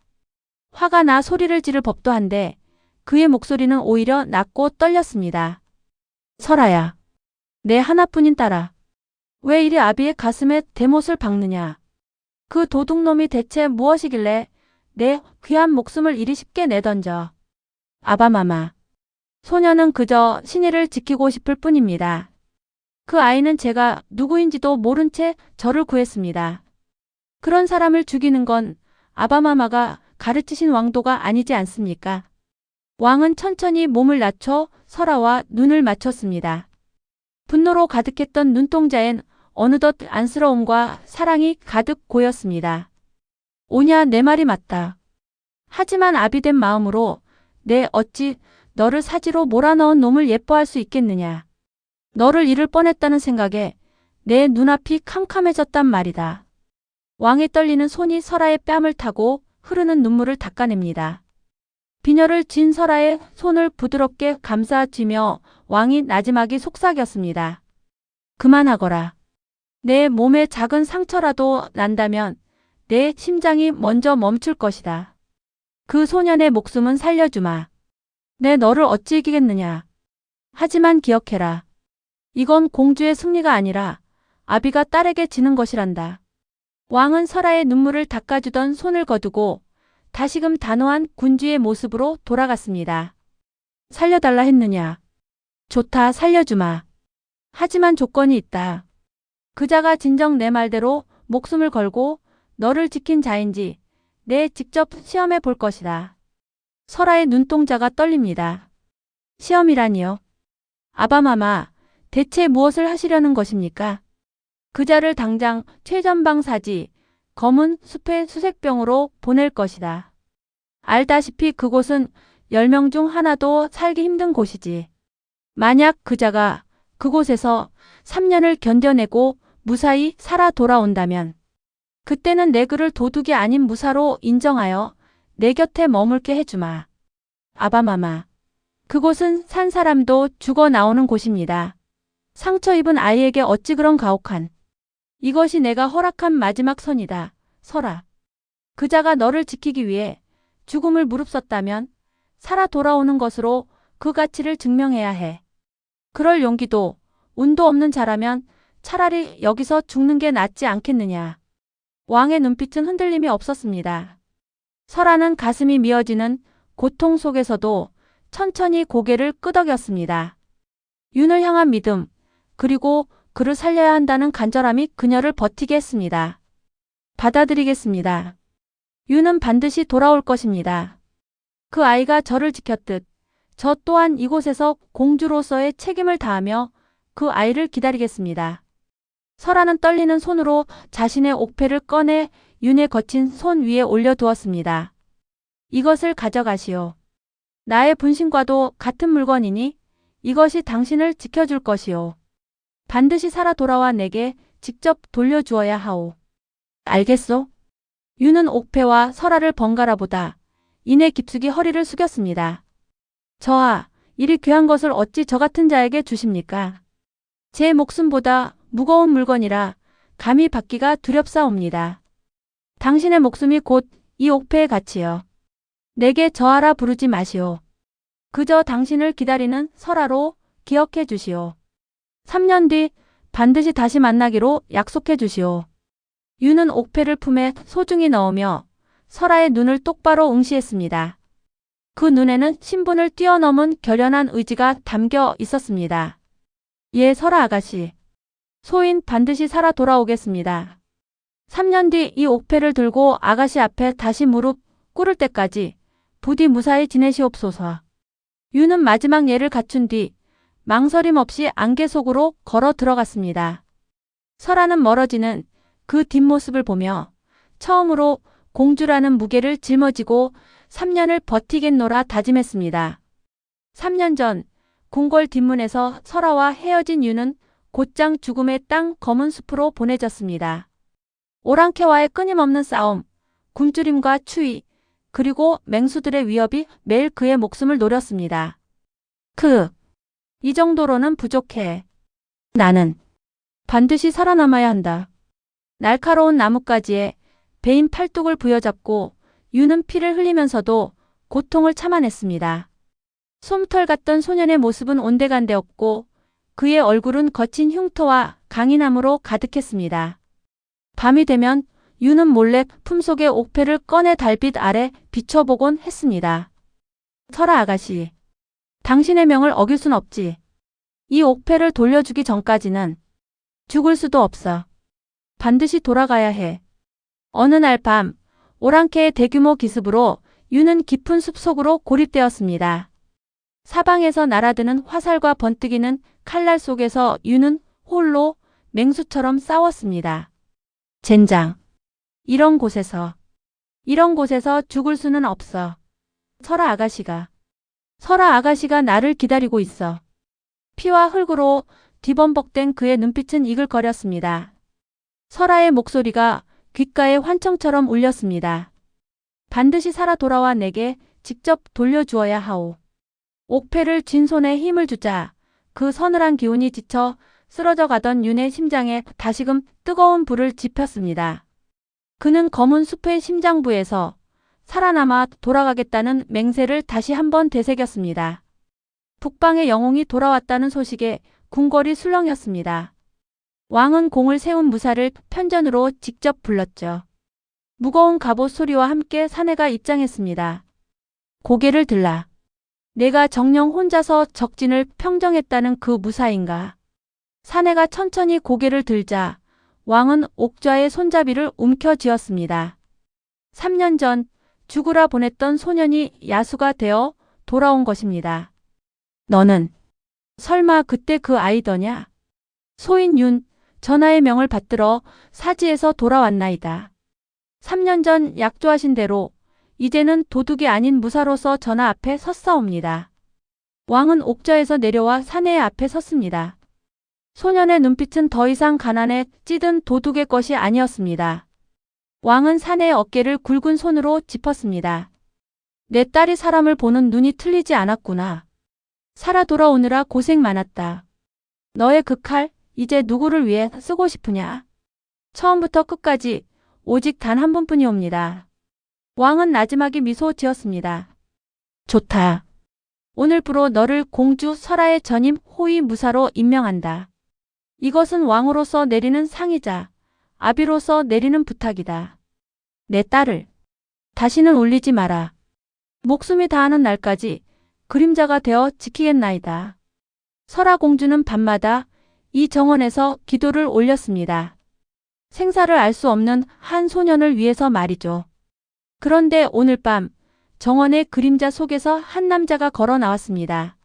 화가 나 소리를 지를 법도 한데 그의 목소리는 오히려 낮고 떨렸습니다. 설아야. 내 하나뿐인 딸아. 왜 이리 아비의 가슴에 대못을 박느냐. 그 도둑놈이 대체 무엇이길래 내 귀한 목숨을 이리 쉽게 내던져. 아바마마. 소녀는 그저 신의를 지키고 싶을 뿐입니다. 그 아이는 제가 누구인지도 모른 채 저를 구했습니다. 그런 사람을 죽이는 건 아바마마가 가르치신 왕도가 아니지 않습니까? 왕은 천천히 몸을 낮춰 설아와 눈을 맞췄습니다. 분노로 가득했던 눈동자엔 어느덧 안쓰러움과 사랑이 가득 고였습니다. 오냐, 내 말이 맞다. 하지만 아비된 마음으로 내 어찌 너를 사지로 몰아넣은 놈을 예뻐할 수 있겠느냐. 너를 잃을 뻔했다는 생각에 내 눈앞이 캄캄해졌단 말이다. 왕의 떨리는 손이 설아의 뺨을 타고 흐르는 눈물을 닦아냅니다. 비녀를 쥔 설아의 손을 부드럽게 감싸쥐며 왕이 나지막이 속삭였습니다. 그만하거라. 내 몸에 작은 상처라도 난다면 내 심장이 먼저 멈출 것이다. 그 소년의 목숨은 살려주마. 내 너를 어찌 이기겠느냐. 하지만 기억해라. 이건 공주의 승리가 아니라 아비가 딸에게 지는 것이란다. 왕은 설아의 눈물을 닦아주던 손을 거두고 다시금 단호한 군주의 모습으로 돌아갔습니다. 살려달라 했느냐. 좋다, 살려주마. 하지만 조건이 있다. 그자가 진정 내 말대로 목숨을 걸고 너를 지킨 자인지 내 직접 시험해 볼 것이다. 설아의 눈동자가 떨립니다. 시험이라니요. 아바마마, 대체 무엇을 하시려는 것입니까? 그자를 당장 최전방사지 검은 숲의 수색병으로 보낼 것이다. 알다시피 그곳은 10명 중 하나도 살기 힘든 곳이지. 만약 그자가 그곳에서 3년을 견뎌내고 무사히 살아 돌아온다면 그때는 내 그를 도둑이 아닌 무사로 인정하여 내 곁에 머물게 해주마. 아바마마, 그곳은 산 사람도 죽어 나오는 곳입니다. 상처 입은 아이에게 어찌 그런 가혹한. 이것이 내가 허락한 마지막 선이다. 설아. 그자가 너를 지키기 위해 죽음을 무릅썼다면 살아 돌아오는 것으로 그 가치를 증명해야 해. 그럴 용기도 운도 없는 자라면 차라리 여기서 죽는 게 낫지 않겠느냐. 왕의 눈빛은 흔들림이 없었습니다. 설아는 가슴이 미어지는 고통 속에서도 천천히 고개를 끄덕였습니다. 윤을 향한 믿음, 그리고 그를 살려야 한다는 간절함이 그녀를 버티게 했습니다. 받아들이겠습니다. 윤은 반드시 돌아올 것입니다. 그 아이가 저를 지켰듯 저 또한 이곳에서 공주로서의 책임을 다하며 그 아이를 기다리겠습니다. 설아는 떨리는 손으로 자신의 옥패를 꺼내 윤의 거친 손 위에 올려두었습니다. 이것을 가져가시오. 나의 분신과도 같은 물건이니 이것이 당신을 지켜줄 것이오. 반드시 살아 돌아와 내게 직접 돌려주어야 하오. 알겠소? 윤은 옥패와 설아를 번갈아 보다 이내 깊숙이 허리를 숙였습니다. 저하, 이리 귀한 것을 어찌 저 같은 자에게 주십니까? 제 목숨보다 무거운 물건이라 감히 받기가 두렵사옵니다. 당신의 목숨이 곧 이 옥패의 가치여. 내게 저하라 부르지 마시오. 그저 당신을 기다리는 설아로 기억해 주시오. 3년 뒤 반드시 다시 만나기로 약속해 주시오. 윤은 옥패를 품에 소중히 넣으며 설아의 눈을 똑바로 응시했습니다. 그 눈에는 신분을 뛰어넘은 결연한 의지가 담겨 있었습니다. 예, 설아 아가씨. 소인 반드시 살아 돌아오겠습니다. 3년 뒤 이 옥패를 들고 아가씨 앞에 다시 무릎 꿇을 때까지 부디 무사히 지내시옵소서. 윤은 마지막 예를 갖춘 뒤 망설임 없이 안개 속으로 걸어 들어갔습니다. 설아는 멀어지는 그 뒷모습을 보며 처음으로 공주라는 무게를 짊어지고 3년을 버티겠노라 다짐했습니다. 3년 전 궁궐 뒷문에서 설아와 헤어진 윤은 곧장 죽음의 땅 검은 숲으로 보내졌습니다. 오랑캐와의 끊임없는 싸움, 굶주림과 추위, 그리고 맹수들의 위협이 매일 그의 목숨을 노렸습니다. 이 정도로는 부족해. 나는 반드시 살아남아야 한다. 날카로운 나뭇가지에 베인 팔뚝을 부여잡고 윤은 피를 흘리면서도 고통을 참아냈습니다. 솜털 같던 소년의 모습은 온데간데 없고 그의 얼굴은 거친 흉터와 강인함으로 가득했습니다. 밤이 되면 윤은 몰래 품속의 옥패를 꺼내 달빛 아래 비춰보곤 했습니다. 설아 아가씨. 당신의 명을 어길 순 없지. 이 옥패를 돌려주기 전까지는 죽을 수도 없어. 반드시 돌아가야 해. 어느 날 밤, 오랑캐의 대규모 기습으로 유는 깊은 숲속으로 고립되었습니다. 사방에서 날아드는 화살과 번뜩이는 칼날 속에서 유는 홀로 맹수처럼 싸웠습니다. 젠장. 이런 곳에서 죽을 수는 없어. 설아 아가씨가 나를 기다리고 있어. 피와 흙으로 뒤범벅된 그의 눈빛은 이글거렸습니다. 설아의 목소리가 귓가에 환청처럼 울렸습니다. 반드시 살아 돌아와 내게 직접 돌려주어야 하오. 옥패를 쥔 손에 힘을 주자 그 서늘한 기운이 지쳐 쓰러져 가던 윤의 심장에 다시금 뜨거운 불을 지폈습니다. 그는 검은 숲의 심장부에서 살아남아 돌아가겠다는 맹세를 다시 한번 되새겼습니다. 북방의 영웅이 돌아왔다는 소식에 궁궐이 술렁였습니다. 왕은 공을 세운 무사를 편전으로 직접 불렀죠. 무거운 갑옷 소리와 함께 사내가 입장했습니다. 고개를 들라. 내가 정녕 혼자서 적진을 평정했다는 그 무사인가. 사내가 천천히 고개를 들자 왕은 옥좌의 손잡이를 움켜쥐었습니다. 3년 전 죽으라 보냈던 소년이 야수가 되어 돌아온 것입니다. 너는 설마 그때 그 아이더냐? 소인 윤, 전하의 명을 받들어 사지에서 돌아왔나이다. 3년 전 약조하신 대로 이제는 도둑이 아닌 무사로서 전하 앞에 섰사옵니다. 왕은 옥좌에서 내려와 사내의 앞에 섰습니다. 소년의 눈빛은 더 이상 가난에 찌든 도둑의 것이 아니었습니다. 왕은 사내의 어깨를 굵은 손으로 짚었습니다. 내 딸이 사람을 보는 눈이 틀리지 않았구나. 살아 돌아오느라 고생 많았다. 너의 그 칼, 이제 누구를 위해 쓰고 싶으냐? 처음부터 끝까지 오직 단 한 분뿐이옵니다. 왕은 나지막이 미소 지었습니다. 좋다. 오늘부로 너를 공주 설아의 전임 호위 무사로 임명한다. 이것은 왕으로서 내리는 상이자 아비로서 내리는 부탁이다. 내 딸을 다시는 울리지 마라. 목숨이 다하는 날까지 그림자가 되어 지키겠나이다. 설아 공주는 밤마다 이 정원에서 기도를 올렸습니다. 생사를 알 수 없는 한 소년을 위해서 말이죠. 그런데 오늘 밤 정원의 그림자 속에서 한 남자가 걸어 나왔습니다.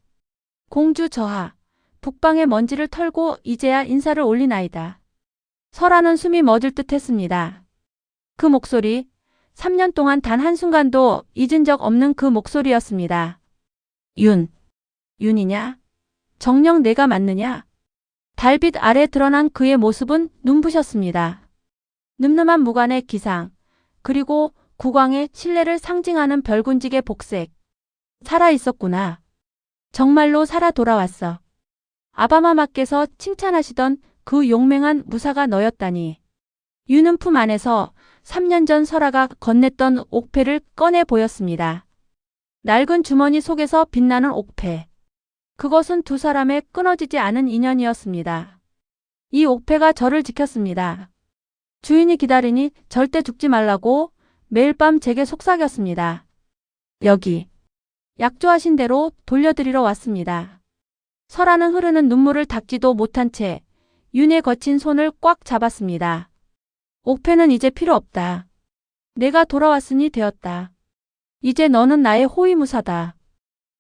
공주 저하, 북방의 먼지를 털고 이제야 인사를 올리나이다. 설아는 숨이 멎을 듯 했습니다. 그 목소리, 3년 동안 단 한순간도 잊은 적 없는 그 목소리였습니다. 윤이냐? 정녕 내가 맞느냐? 달빛 아래 드러난 그의 모습은 눈부셨습니다. 늠름한 무관의 기상, 그리고 국왕의 신뢰를 상징하는 별군직의 복색. 살아 있었구나. 정말로 살아 돌아왔어. 아바마마께서 칭찬하시던 그 용맹한 무사가 너였다니. 윤은 품 안에서 3년 전 설아가 건넸던 옥패를 꺼내 보였습니다. 낡은 주머니 속에서 빛나는 옥패. 그것은 두 사람의 끊어지지 않은 인연이었습니다. 이 옥패가 저를 지켰습니다. 주인이 기다리니 절대 죽지 말라고 매일 밤 제게 속삭였습니다. 여기, 약조하신 대로 돌려드리러 왔습니다. 설아는 흐르는 눈물을 닦지도 못한 채 윤의 거친 손을 꽉 잡았습니다. 옥패는 이제 필요 없다. 내가 돌아왔으니 되었다. 이제 너는 나의 호위무사다.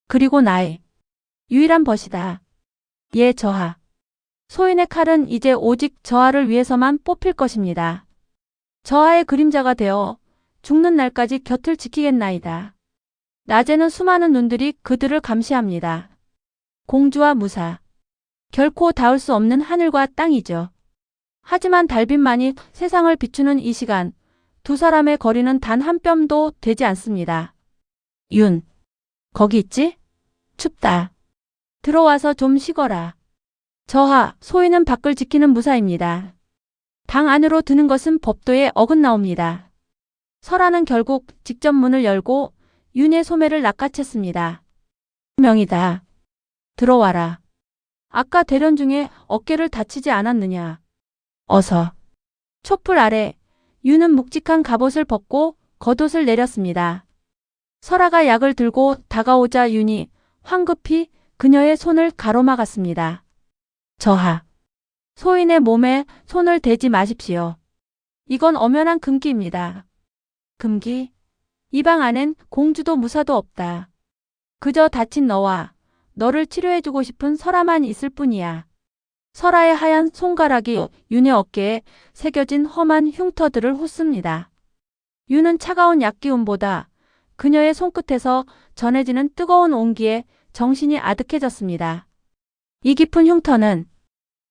그리고 나의 유일한 벗이다. 예, 저하. 소인의 칼은 이제 오직 저하를 위해서만 뽑힐 것입니다. 저하의 그림자가 되어 죽는 날까지 곁을 지키겠나이다. 낮에는 수많은 눈들이 그들을 감시합니다. 공주와 무사. 결코 닿을 수 없는 하늘과 땅이죠. 하지만 달빛만이 세상을 비추는 이 시간, 두 사람의 거리는 단 한 뼘도 되지 않습니다. 윤, 거기 있지? 춥다. 들어와서 좀 쉬거라. 저하, 소인은 밖을 지키는 무사입니다. 방 안으로 드는 것은 법도에 어긋나옵니다. 설아는 결국 직접 문을 열고 윤의 소매를 낚아챘습니다. 명이다. 들어와라. 아까 대련 중에 어깨를 다치지 않았느냐. 어서. 촛불 아래 윤은 묵직한 갑옷을 벗고 겉옷을 내렸습니다. 설아가 약을 들고 다가오자 윤이 황급히 그녀의 손을 가로막았습니다. 저하. 소인의 몸에 손을 대지 마십시오. 이건 엄연한 금기입니다. 금기? 이 방 안엔 공주도 무사도 없다. 그저 다친 너와 너를 치료해주고 싶은 설아만 있을 뿐이야. 설아의 하얀 손가락이 윤의 어깨에 새겨진 험한 흉터들을 훑습니다. 윤은 차가운 약기운보다 그녀의 손끝에서 전해지는 뜨거운 온기에 정신이 아득해졌습니다. 이 깊은 흉터는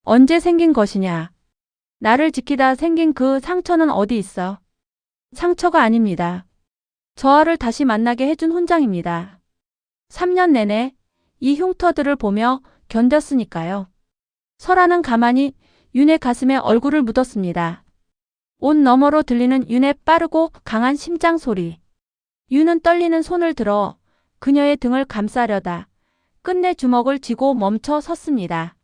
언제 생긴 것이냐? 나를 지키다 생긴 그 상처는 어디 있어? 상처가 아닙니다. 저하를 다시 만나게 해준 훈장입니다. 3년 내내 이 흉터들을 보며 견뎠으니까요. 설아는 가만히 윤의 가슴에 얼굴을 묻었습니다. 옷 너머로 들리는 윤의 빠르고 강한 심장 소리. 윤은 떨리는 손을 들어 그녀의 등을 감싸려다 끝내 주먹을 쥐고 멈춰 섰습니다.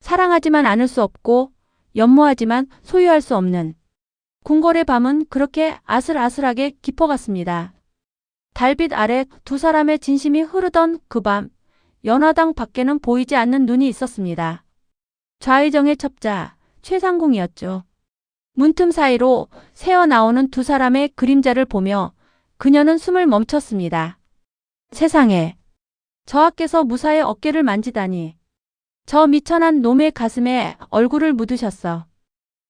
사랑하지만 않을 수 없고 연모하지만 소유할 수 없는 궁궐의 밤은 그렇게 아슬아슬하게 깊어갔습니다. 달빛 아래 두 사람의 진심이 흐르던 그 밤, 연화당 밖에는 보이지 않는 눈이 있었습니다. 좌의정의 첩자 최상궁이었죠. 문틈 사이로 새어나오는 두 사람의 그림자를 보며 그녀는 숨을 멈췄습니다. 세상에, 저하께서 무사히 어깨를 만지다니. 저 미천한 놈의 가슴에 얼굴을 묻으셨어.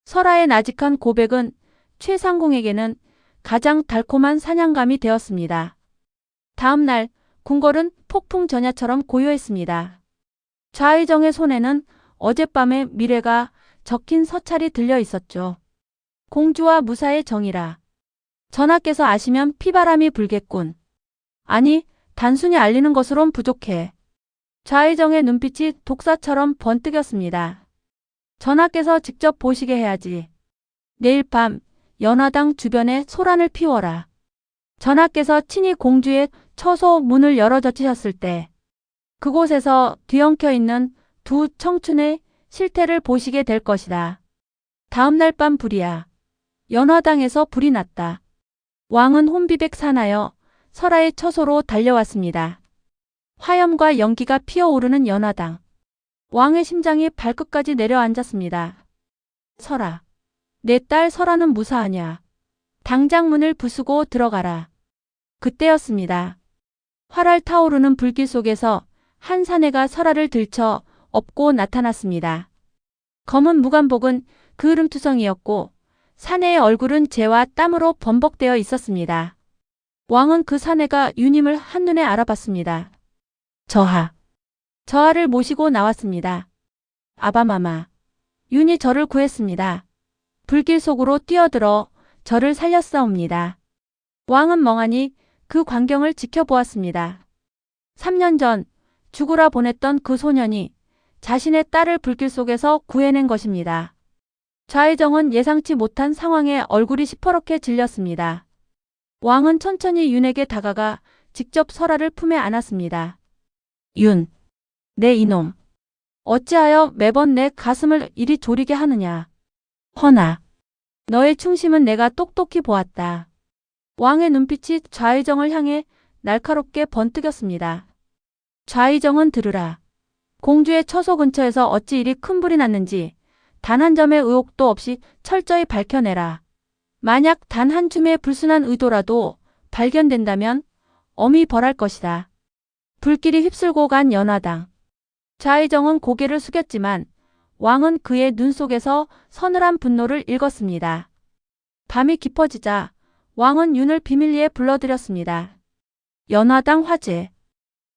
설아의 나직한 고백은 최상궁에게는 가장 달콤한 사냥감이 되었습니다. 다음 날 궁궐은 폭풍 전야처럼 고요했습니다. 좌의정의 손에는 어젯밤의 미래가 적힌 서찰이 들려 있었죠. 공주와 무사의 정이라. 전하께서 아시면 피바람이 불겠군. 아니, 단순히 알리는 것으론 부족해. 좌의정의 눈빛이 독사처럼 번뜩였습니다. 전하께서 직접 보시게 해야지. 내일 밤 연화당 주변에 소란을 피워라. 전하께서 친히 공주의 처소 문을 열어 젖히셨을 때 그곳에서 뒤엉켜 있는 두 청춘의 실태를 보시게 될 것이다. 다음 날 밤 불이야. 연화당에서 불이 났다. 왕은 혼비백 사나여 설아의 처소로 달려왔습니다. 화염과 연기가 피어오르는 연화당. 왕의 심장이 발끝까지 내려앉았습니다. 설아, 내 딸 설아는 무사하냐? 당장 문을 부수고 들어가라. 그때였습니다. 활활 타오르는 불길 속에서 한 사내가 설아를 들쳐 업고 나타났습니다. 검은 무관복은 그을음투성이었고 사내의 얼굴은 재와 땀으로 범벅되어 있었습니다. 왕은 그 사내가 윤임을 한눈에 알아봤습니다. 저하를 모시고 나왔습니다. 아바마마. 윤이 저를 구했습니다. 불길 속으로 뛰어들어 저를 살렸사옵니다. 왕은 멍하니 그 광경을 지켜보았습니다. 3년 전 죽으라 보냈던 그 소년이 자신의 딸을 불길 속에서 구해낸 것입니다. 좌의정은 예상치 못한 상황에 얼굴이 시퍼렇게 질렸습니다. 왕은 천천히 윤에게 다가가 직접 설아를 품에 안았습니다. 윤, 내 이놈. 어찌하여 매번 내 가슴을 이리 졸이게 하느냐. 허나, 너의 충심은 내가 똑똑히 보았다. 왕의 눈빛이 좌의정을 향해 날카롭게 번뜩였습니다. 좌의정은 들으라. 공주의 처소 근처에서 어찌 이리 큰 불이 났는지 단 한 점의 의혹도 없이 철저히 밝혀내라. 만약 단 한 줌의 불순한 의도라도 발견된다면 엄히 벌할 것이다. 불길이 휩쓸고 간 연화당. 좌의정은 고개를 숙였지만 왕은 그의 눈 속에서 서늘한 분노를 읽었습니다. 밤이 깊어지자 왕은 윤을 비밀리에 불러들였습니다. 연화당 화재.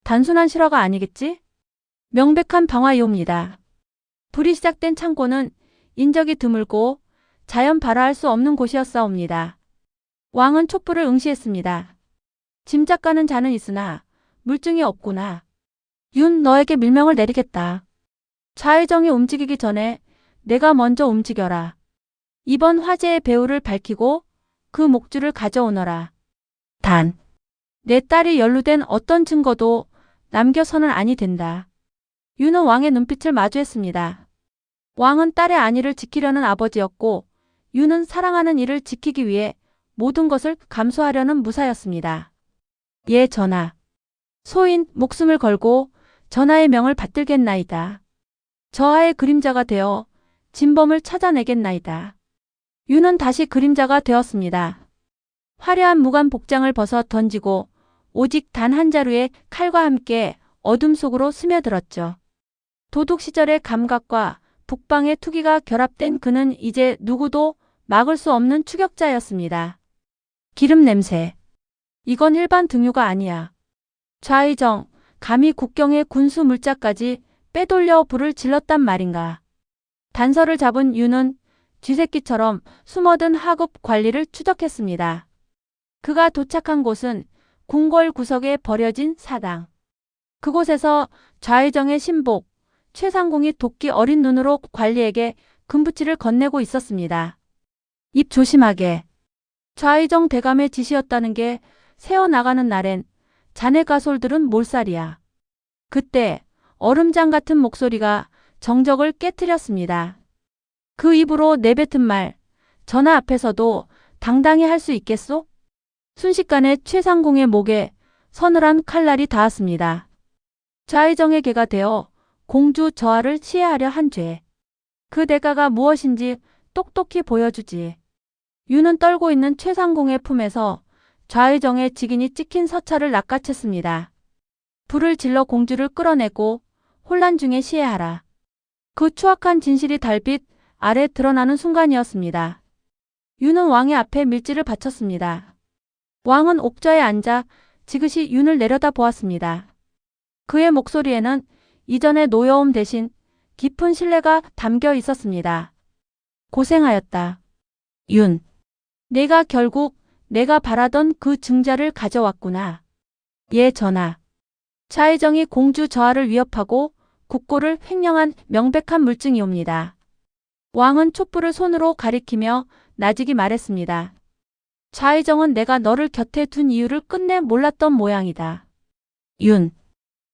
단순한 실화가 아니겠지? 명백한 방화이옵니다. 불이 시작된 창고는 인적이 드물고 자연 발화할 수 없는 곳이었사옵니다. 왕은 촛불을 응시했습니다. 짐작가는 자는 있으나 물증이 없구나. 윤, 너에게 밀명을 내리겠다. 좌의정이 움직이기 전에 내가 먼저 움직여라. 이번 화재의 배후를 밝히고 그 목줄을 가져오너라. 단, 내 딸이 연루된 어떤 증거도 남겨서는 아니 된다. 윤은 왕의 눈빛을 마주했습니다. 왕은 딸의 안위를 지키려는 아버지였고 윤은 사랑하는 이를 지키기 위해 모든 것을 감수하려는 무사였습니다. 예, 전하. 소인 목숨을 걸고 전하의 명을 받들겠나이다. 저하의 그림자가 되어 진범을 찾아내겠나이다. 윤은 다시 그림자가 되었습니다. 화려한 무관 복장을 벗어 던지고 오직 단 한 자루의 칼과 함께 어둠 속으로 스며들었죠. 도둑 시절의 감각과 북방의 투기가 결합된 그는 이제 누구도 막을 수 없는 추격자였습니다. 기름 냄새. 이건 일반 등유가 아니야. 좌의정, 감히 국경의 군수 물자까지 빼돌려 불을 질렀단 말인가. 단서를 잡은 윤은 쥐새끼처럼 숨어든 하급 관리를 추적했습니다. 그가 도착한 곳은 궁궐 구석에 버려진 사당. 그곳에서 좌의정의 신복, 최상공이 도끼 어린 눈으로 관리에게 금부치를 건네고 있었습니다. 입 조심하게. 좌의정 대감의 지시였다는 게 새어나가는 날엔 자네 가솔들은 몰살이야. 그때 얼음장 같은 목소리가 정적을 깨트렸습니다. 그 입으로 내뱉은 말, 전하 앞에서도 당당히 할 수 있겠소? 순식간에 최상공의 목에 서늘한 칼날이 닿았습니다. 좌의정의 개가 되어 공주 저하를 치해하려 한 죄. 그 대가가 무엇인지 똑똑히 보여주지. 윤은 떨고 있는 최상공의 품에서 좌의정의 직인이 찍힌 서찰을 낚아챘습니다. 불을 질러 공주를 끌어내고 혼란 중에 시해하라. 그 추악한 진실이 달빛 아래 드러나는 순간이었습니다. 윤은 왕의 앞에 밀지를 바쳤습니다. 왕은 옥좌에 앉아 지그시 윤을 내려다 보았습니다. 그의 목소리에는 이전의 노여움 대신 깊은 신뢰가 담겨 있었습니다. 고생하였다. 윤. 내가 결국 내가 바라던 그 증자를 가져왔구나. 예, 전하. 좌의정이 공주 저하를 위협하고 국고를 횡령한 명백한 물증이옵니다. 왕은 촛불을 손으로 가리키며 나직이 말했습니다. 좌의정은 내가 너를 곁에 둔 이유를 끝내 몰랐던 모양이다. 윤.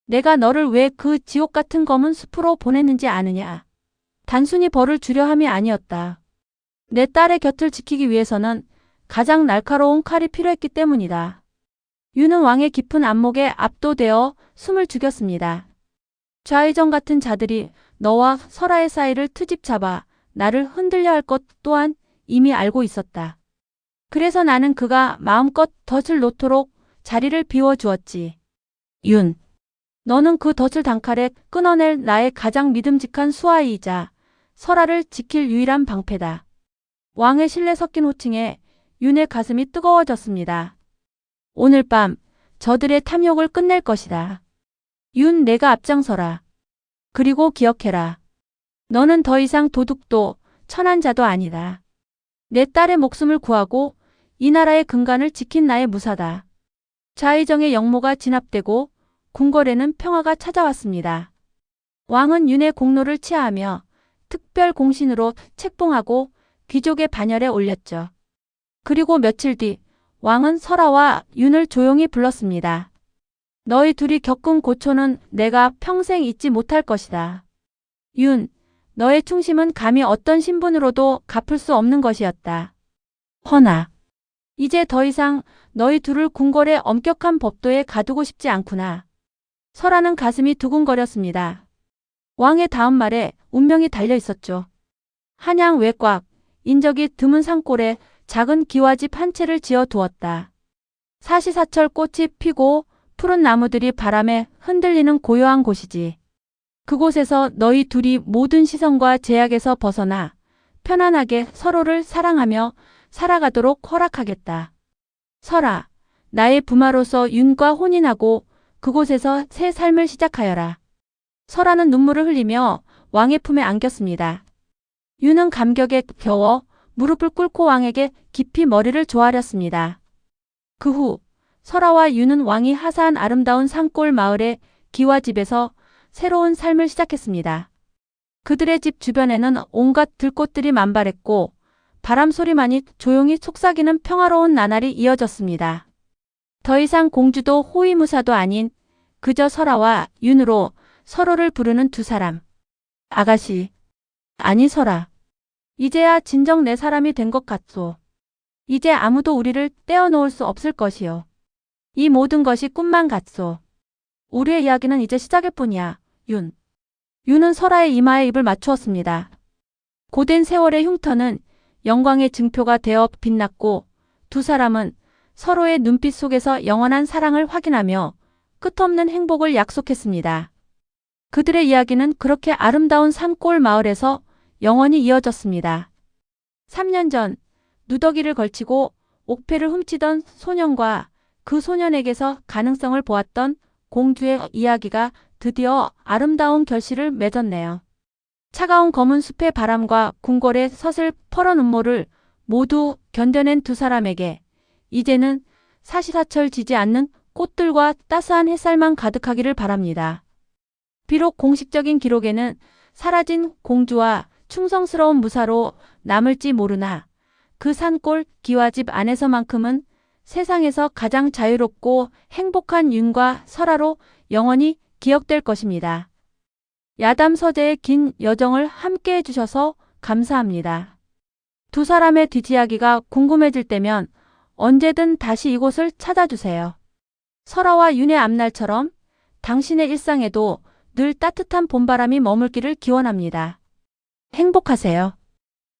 내가 너를 왜 그 지옥 같은 검은 숲으로 보냈는지 아느냐. 단순히 벌을 주려 함이 아니었다. 내 딸의 곁을 지키기 위해서는 가장 날카로운 칼이 필요했기 때문이다. 윤은 왕의 깊은 안목에 압도되어 숨을 죽였습니다. 좌의정 같은 자들이 너와 설아의 사이를 트집 잡아 나를 흔들려 할 것 또한 이미 알고 있었다. 그래서 나는 그가 마음껏 덫을 놓도록 자리를 비워주었지. 윤. 너는 그 덫을 단칼에 끊어낼 나의 가장 믿음직한 수하이이자 설아를 지킬 유일한 방패다. 왕의 신뢰 섞인 호칭에 윤의 가슴이 뜨거워졌습니다. 오늘 밤 저들의 탐욕을 끝낼 것이다. 윤, 내가 앞장서라. 그리고 기억해라. 너는 더 이상 도둑도 천한 자도 아니다. 내 딸의 목숨을 구하고 이 나라의 근간을 지킨 나의 무사다. 좌의정의 역모가 진압되고 궁궐에는 평화가 찾아왔습니다. 왕은 윤의 공로를 치하하며 특별 공신으로 책봉하고 귀족의 반열에 올렸죠. 그리고 며칠 뒤 왕은 설아와 윤을 조용히 불렀습니다. 너희 둘이 겪은 고초는 내가 평생 잊지 못할 것이다. 윤, 너의 충심은 감히 어떤 신분으로도 갚을 수 없는 것이었다. 허나, 이제 더 이상 너희 둘을 궁궐의 엄격한 법도에 가두고 싶지 않구나. 설아는 가슴이 두근거렸습니다. 왕의 다음 말에 운명이 달려 있었죠. 한양 외곽, 인적이 드문 산골에 작은 기와집 한 채를 지어 두었다. 사시사철 꽃이 피고 푸른 나무들이 바람에 흔들리는 고요한 곳이지. 그곳에서 너희 둘이 모든 시선과 제약에서 벗어나 편안하게 서로를 사랑하며 살아가도록 허락하겠다. 설아, 나의 부마로서 윤과 혼인하고 그곳에서 새 삶을 시작하여라. 설아는 눈물을 흘리며 왕의 품에 안겼습니다. 윤은 감격에 겨워 무릎을 꿇고 왕에게 깊이 머리를 조아렸습니다. 그 후 설아와 윤은 왕이 하사한 아름다운 산골 마을의 기와집에서 새로운 삶을 시작했습니다. 그들의 집 주변에는 온갖 들꽃들이 만발했고 바람 소리만이 조용히 속삭이는 평화로운 나날이 이어졌습니다. 더 이상 공주도 호위무사도 아닌 그저 설아와 윤으로 서로를 부르는 두 사람. 아가씨. 아니 설아. 이제야 진정 내 사람이 된 것 같소. 이제 아무도 우리를 떼어놓을 수 없을 것이요. 이 모든 것이 꿈만 같소. 우리의 이야기는 이제 시작일 뿐이야, 윤. 윤은 설아의 이마에 입을 맞추었습니다. 고된 세월의 흉터는 영광의 증표가 되어 빛났고 두 사람은 서로의 눈빛 속에서 영원한 사랑을 확인하며 끝없는 행복을 약속했습니다. 그들의 이야기는 그렇게 아름다운 산골 마을에서 영원히 이어졌습니다. 3년 전 누더기를 걸치고 옥패를 훔치던 소년과 그 소년에게서 가능성을 보았던 공주의 이야기가 드디어 아름다운 결실을 맺었네요. 차가운 검은 숲의 바람과 궁궐의 서슬 퍼런 음모를 모두 견뎌낸 두 사람에게 이제는 사시사철 지지 않는 꽃들과 따스한 햇살만 가득하기를 바랍니다. 비록 공식적인 기록에는 사라진 공주와 충성스러운 무사로 남을지 모르나 그 산골 기와집 안에서만큼은 세상에서 가장 자유롭고 행복한 윤과 설아로 영원히 기억될 것입니다. 야담 서재의 긴 여정을 함께 해주셔서 감사합니다. 두 사람의 뒷이야기가 궁금해질 때면 언제든 다시 이곳을 찾아주세요. 설아와 윤의 앞날처럼 당신의 일상에도 늘 따뜻한 봄바람이 머물기를 기원합니다. 행복하세요.